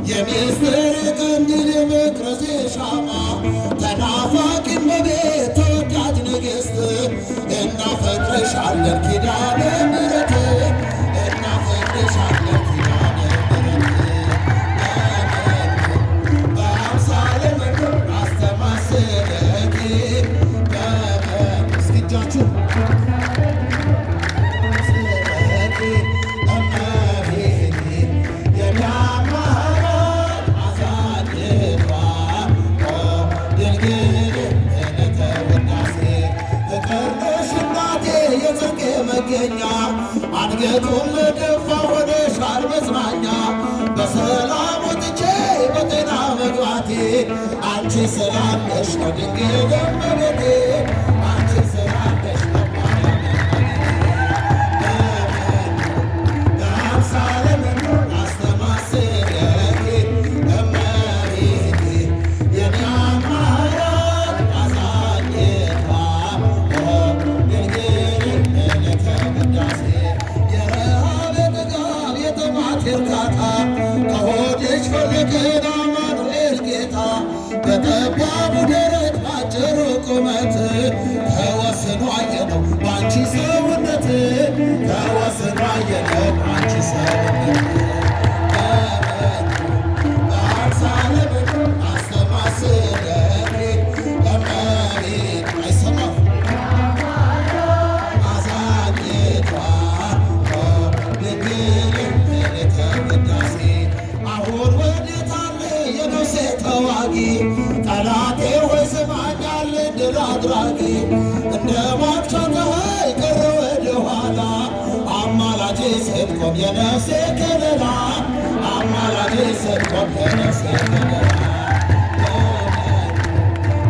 የሚስጥር ቀንዲል የመቅረዝ ሻማ ተናፋቂ እመቤት ተወዳጅ ንግሥት እናፈቅርሻለን ኪዳነ ምሕረት እናፈቅርሻለን ኪዳነ ምሕረት በአምሳለ ምድር አስተማስለኪ እስኪ እጃችሁ አንገቱን ለደፋ ወደ ሻር መጽናኛ በሰላም ወጥቼ በጤና መግባቴ አንቺ ስላለሽ ነው ድንግል እመቤቴ አንቺ ስላለሽ ነው በአምሳለ ምድር አስተማስለኪ እመቤቴ የኔ አማላጅ አዛኝቷ ድንግል ዕለተ ውዳሴ እርካታ ከሆድሽ ፈለቀን አማኑኤል ጌታ በጠባቡ ደረት አጭሩ ቁመት ተወስኖ አየነው ባንቺ ሰውነት ተወስኖ አየነው ባንቺ ሰውነት በአምሳለ ምድር አስተማስለኪ እመቤት አይሰማም አዛኝቷ አሁን ወዴት አለ የነፍሴ ተዋጊ ጠላቴ ሆይ ስማኛል ድል አድራጊ እንደ ሞት ፀሐይ ቀረ ወደ ኋላ አማላጄ ስትቆም የነፍሴ ከለላ አማላጄ ስትቆም የነፍሴ ከለላ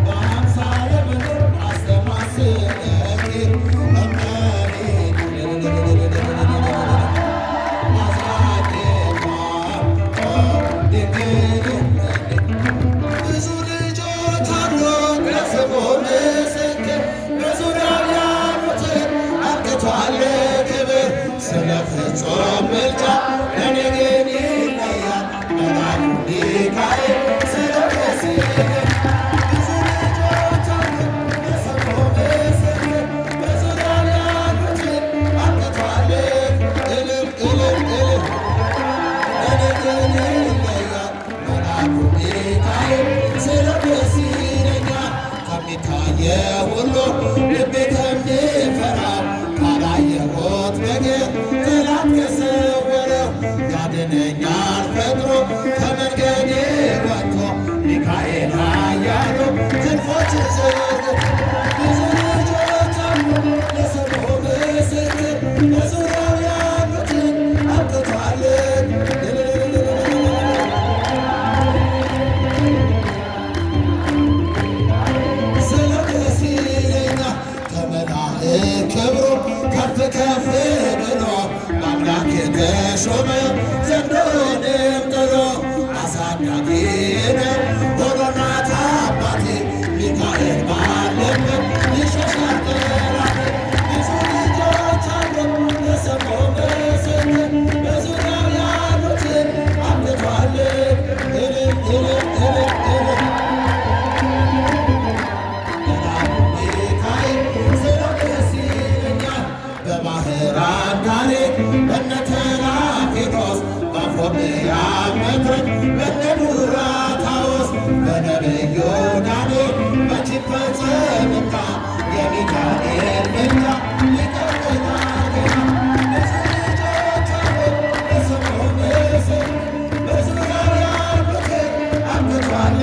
በአምሳለ ምድር አስተማስለኪ እመቤት ብዙ ልጆች አሉ ለስሙ ምስክር በዙሪያው ያሉትን አብቅቷል ክብር ስለ ፍጹም ምልጃ ለኔ ግን ይለያል መልአኩ ሚካኤል ስለ ብዙ ልጆች አሉ ለስሙ ምስክር በዙሪያው ያሉትን አብቅቷል እልል እልል እልል ለኔ ግን ይለያል መልአኩ ሚካኤል ስለ ደስ ይለኛል ከሚታየው ሁሉ ልቤ ከሚፈራው ካላየሁት ነገር ጠላት ከሰወረው ያድነኛል ፈጥኖ ከመንገዴ ወጥቶ ሚካኤል ኃያሉ ክንፎች ዘርግቶ ብዙ ልጆች አሉ ለስሙ ምስክር በዙሪያው ያሉትን አብቅቷል ክብሩ ከፍ ከፍ ብሎ አምላክ የተሾመ ዘንዶንም ጥሎ አሳዳጊ ነው ሆኖና አባቴ ሚካኤል ባለበት ይሸሻል ጠላቴ ብዙ ልጆች አሉ ለስሙ ምስክር በዙሪያው ያሉትን አብቅቷል እልል እልል እልል እልል በባህራን ዳሬ በነ ተራፊኖስ በአፎምያ መድረክ በነ ዱራታዎስ በነቢዩ ዳንኤል መች ይፈጸምና የሚካኤል ምልጃ ሊቀበና ገና ብዙ ልጆች አሉ ለስሙ ምስክር በዙሪያው ያሉትን አብቅቷል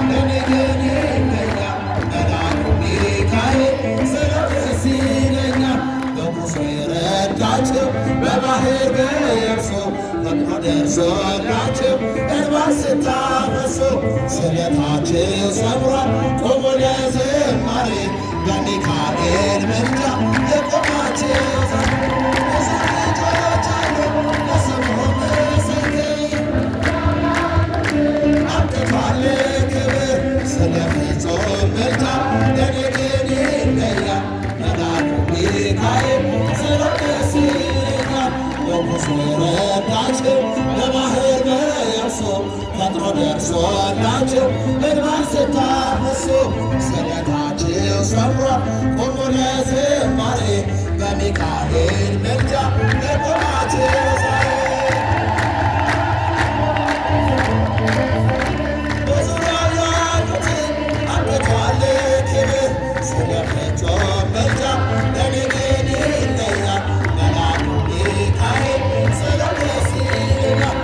ለኔ ግን ይለያል መልአኩ ሚካኤል ስለ ደስ ይለኛል በሙሴ ረዳቸው በባሕር በየብሱ ፈጥኖ ደርሶላቸው እንባን ስታፈሱ ስለታችሁ ሰምሯል ቆሞ ፍጹም ምልጃ ለኔ ግን ይለያል መልአኩ ሚካኤል ስለው ደስ ይለኛል። በሙሴ ረዳቸው በባሕር በየብሱ ፈጥኖ ደርሶላቸው እንባን ስታፈሱ ስለታችሁ ሰምሯል ቆሞ ለዝማሬ በሚካኤል ምልጃ ለቆማችሁ ዛሬ በዙሪያው ያሉትን አብቅቷል ክብር ስለ ፍጹም ምልጃ ለኔ ግን ይለያል መልአኩ ሚካኤል ስለው ደስ ይለኛል።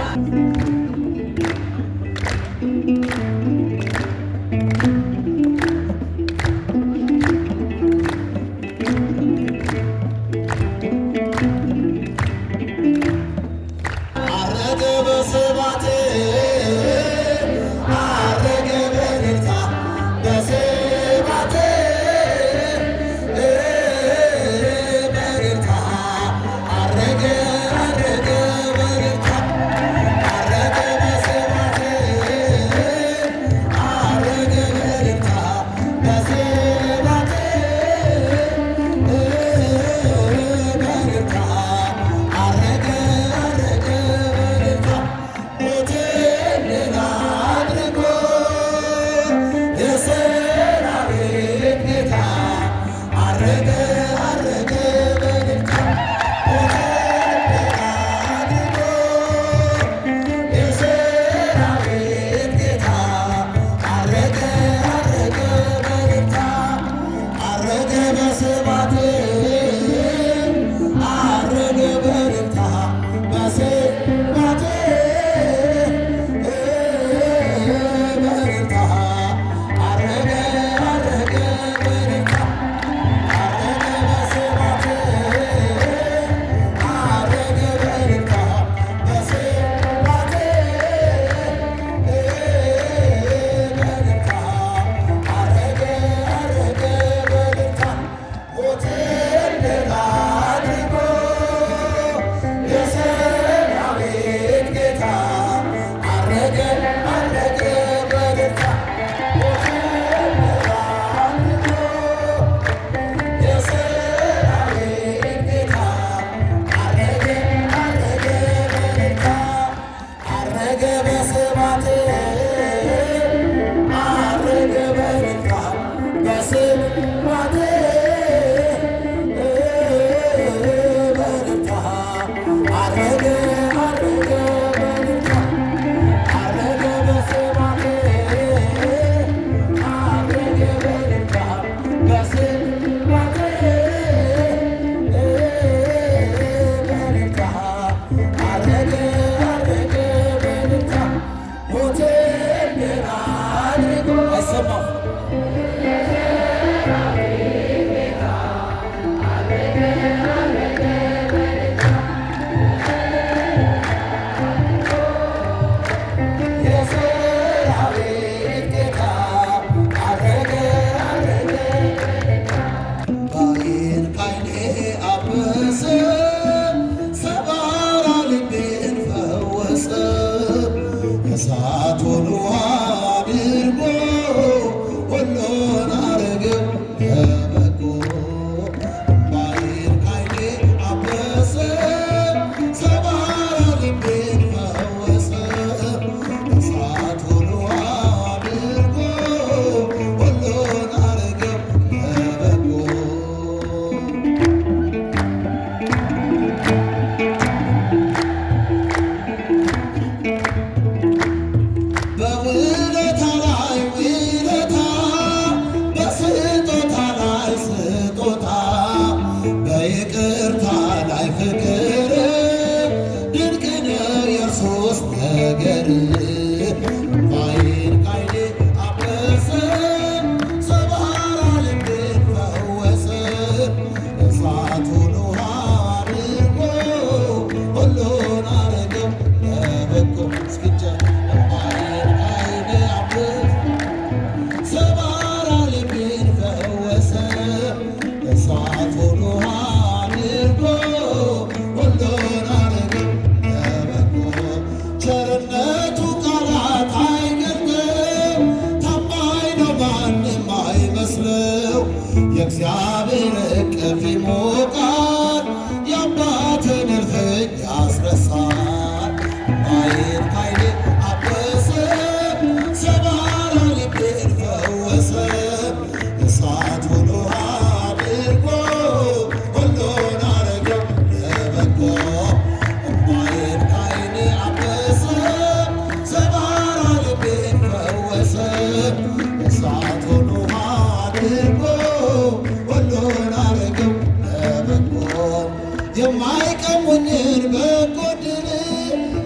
የእግዚአብሔር እቅፍ ይሞቃል፣ የአባትን እልፍኝ ያስረሳል። ማየት ካይኔ አበሰ ሰባራ ልቤን ፈወሰ። እሳት ሆኖ አድርጎ ሁሉን አረገው ለበጎ። ማየት ካይኔ አበሰ ሰባራ ልቤን ፈወሰ። እሳት ሆኖ አድርጎ ሁሉን አረገው ለበጎ። የማይቀሙኝን በጎ ድል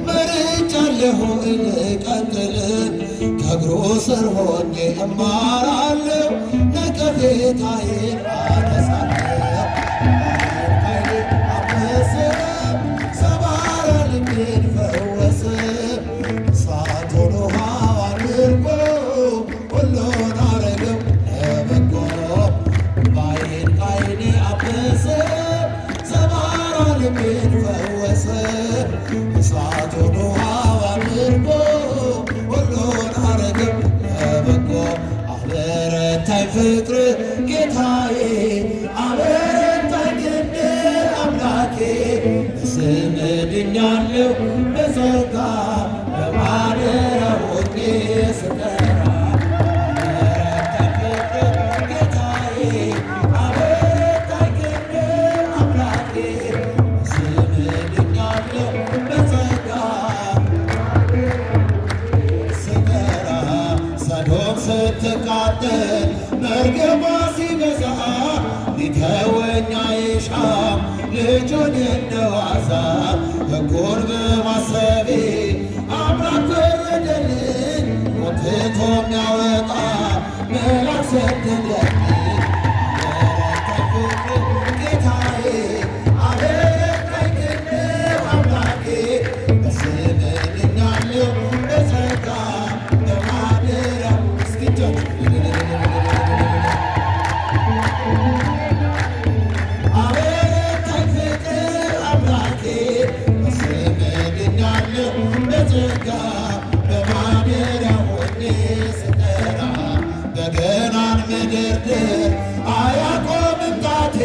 መርጫለሁ ልቀጥል። ከእግሩ ስር ሆኜ እማራለሁ ነቀፌታዬን አነሳለሁ። ማየት አበሰ ሰባራ ልቤን ፈወሰ። እሳት ሆኖ አድርጎ ሁሉን አረገው ለበጎ። ማየት ካይኔ አበሰ ሰባራ ልቤን ፈወሰ። እሳት ሆኖ አድርጎ ሁሉን አረገው ለበጎ። አበረታኝ ፍቅር ጌታዬ፣ አበረታኝ ክንድ አምላኬ። በስምህ ድኛለሁ በጸጋ በማደሪያህ ሆኜ ስጠራ። አበረታኝ ፍቅር ጌታዬ፣ አበረታኝ ክንድ አምላኬ። በስምህ ድኛለሁ በጸጋ ስጠራ። ሰዶም ስትቃጠል መርገሟ ሲበዛ ሊተወኝ አይሻም ልጁን እንደዋዛ። ሕጉን በማሰቤ አምላክ ፈረደልኝ፣ ሞት ትቶ የሚያወጣ መልአክ ሰደደልኝ። አበረታኝ ፍቅር ጌታዬ፣ አበረታኝ ክንድ አምላኬ። በስምህ ድኛለሁ በጸጋ በማደሪያህ አበረታኝ ፍቅር አምላኬ። በስምህ ድኛለሁ በጸጋ በማደሪያህ ሆኜ ስጠራ። በገናን መደርደር አያቆምም ጣቴ፣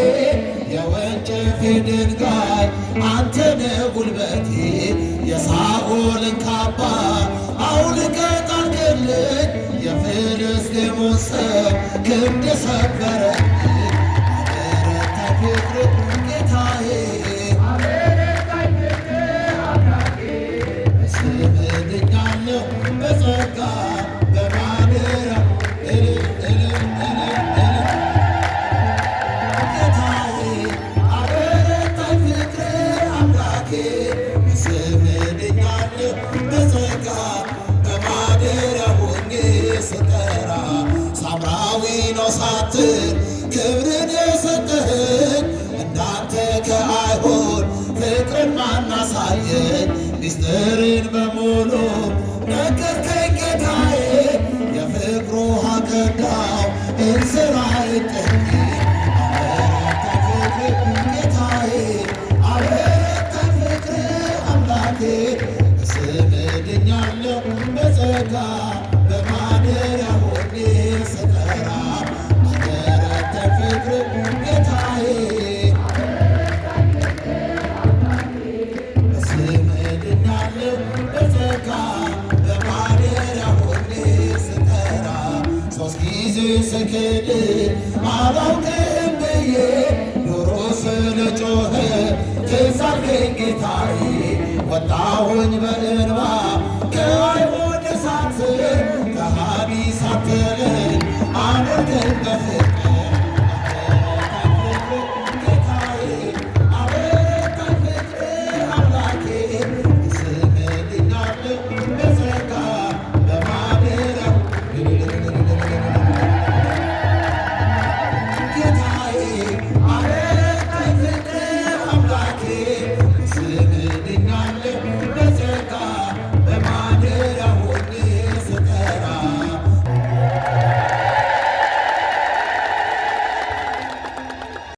የወንጭፌ ድንጋይ አንተ ነህ ጉልበቴ። የሳኦልን ካባ አውልቀህ ጣልክልኝ፣ የፍልስጤሙን ሰው ክንድ ሰበረልኝ። አበረታኝ ፍቅር ጌታዬ፣ አበረታኝ ፍቅር አምላኬ። በስምህ ድኛለሁ በጸጋ በማደሪያህ ጌታዬ፣ አበረታኝ ፍቅር አምላኬ። በስምህ ድኛለሁ በጸጋ በማደሪያህ ሆኜ ስጠራ። ሳምራዊ ነው ሳትል ክብርን የሰጠኸኝ፣ እንዳንተ ከአይሁድ ፍቅርን ማን አሳየኝ? ሚስጥርን በሙሉ ነገርከኝ ጌታዬ፣ የፍቅሩ ውሃ ቀዳው እንስራዬን ጠጣ። አበረታኝ ፍቅር ጌታዬ፣ አበረታኝ ፍቅር አምላኬ። በስምህ ድኛለሁ በጸጋ በማደሪያህ ሆኜ ስጠራ። አበረታኝ ፍቅር ጌታዬ፣ በስምህ ድኛለሁ በጸጋ በማደሪያህ ሆኜ ስጠራ። ሦስት ጊዜ ስክድ አላውቅም ብዬ ጆሮ ስለጮኸ ትዝ አልከኝ ጌታዬ። ወጣሁኝ በእንባ ከአይሁድ እሳት ስር ከሃዲ ሳትለኝ አኖርከኝ በፍቅር